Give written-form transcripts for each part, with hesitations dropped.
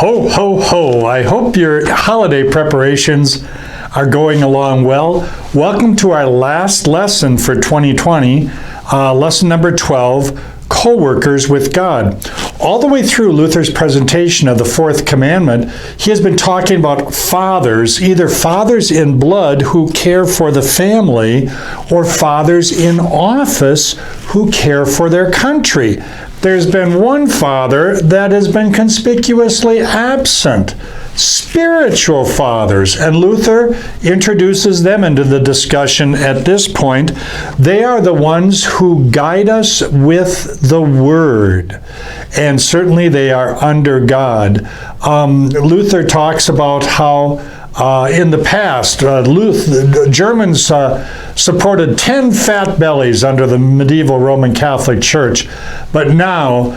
Ho, ho, ho. I hope your holiday preparations are going along well. Welcome to our last lesson for 2020, lesson number 12, Co-workers with God. All the way through Luther's presentation of the fourth commandment, he has been talking about fathers, either fathers in blood who care for the family, or fathers in office who care for their country. There's been one father that has been conspicuously absent, spiritual fathers, and Luther introduces them into the discussion at this point. They are the ones who guide us with the Word, and certainly they are under God. Luther talks about how in the past, Germans supported 10 fat bellies under the medieval Roman Catholic Church, but now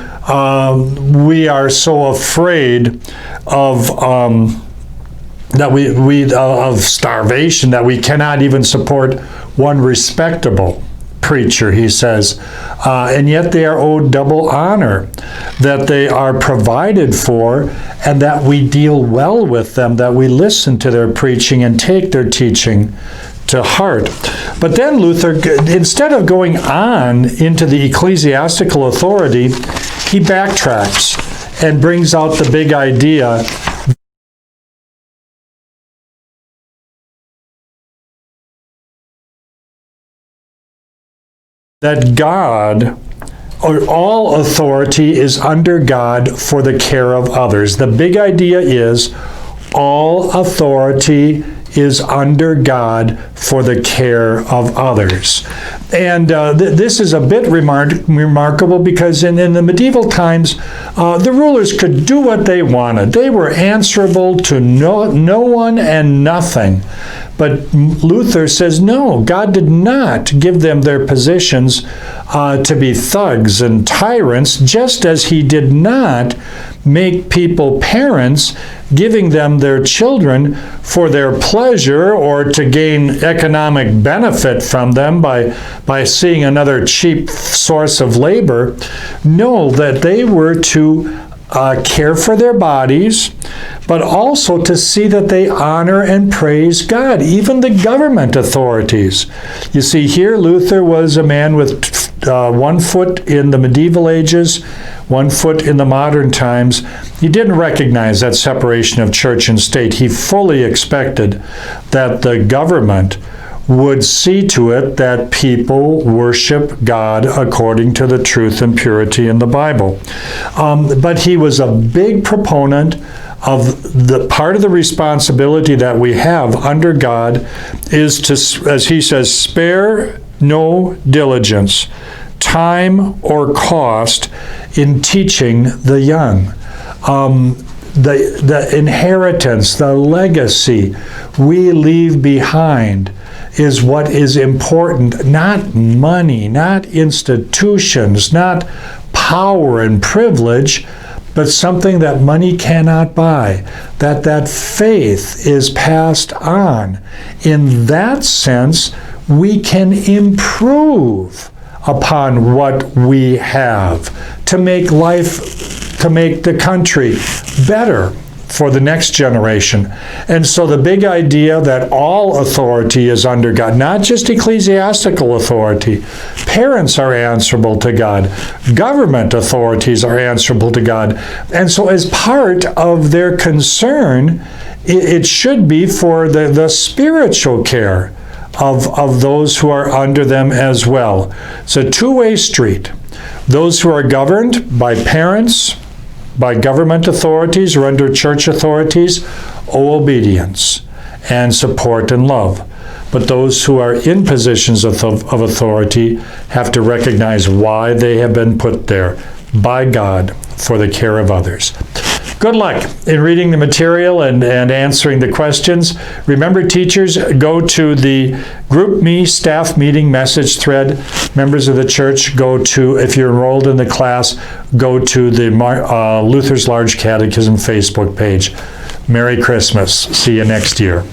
we are so afraid of of starvation that we cannot even support one respectable preacher, he says, and yet they are owed double honor, that they are provided for, and that we deal well with them, that we listen to their preaching and take their teaching to heart. But then Luther, instead of going on into the ecclesiastical authority, he backtracks and brings out the big idea that God, or all authority, is under God for the care of others. The big idea is all authority is under God for the care of others. And this is a bit remarkable because in the medieval times, the rulers could do what they wanted. They were answerable to no one and nothing. But Luther says, no, God did not give them their positions to be thugs and tyrants, just as he did not make people parents, giving them their children for their pleasure or to gain economic benefit from them by seeing another cheap source of labor. No, that they were to care for their bodies, but also to see that they honor and praise God, even the government authorities. You see, here Luther was a man with 1 foot in the medieval ages, 1 foot in the modern times. He didn't recognize that separation of church and state. He fully expected that the government would see to it that people worship God according to the truth and purity in the Bible. But he was a big proponent of the part of the responsibility that we have under God is to, as he says, spare no diligence, time or cost in teaching the young. The inheritance, the legacy we leave behind is what is important, not money, not institutions, not power and privilege, but something that money cannot buy, that faith is passed on. In that sense, we can improve upon what we have to make life, to make the country better for the next generation. And so the big idea that all authority is under God, not just ecclesiastical authority. Parents are answerable to God. Government authorities are answerable to God. And so as part of their concern, it should be for the spiritual care of those who are under them as well. It's a two-way street. Those who are governed by parents, by government authorities or under church authorities, owe obedience and support and love. But those who are in positions of authority have to recognize why they have been put there by God for the care of others. Good luck in reading the material and answering the questions. Remember, teachers, go to the Group Me staff meeting message thread. Members of the church, go to, if you're enrolled in the class, go to the Luther's Large Catechism Facebook page. Merry Christmas. See you next year.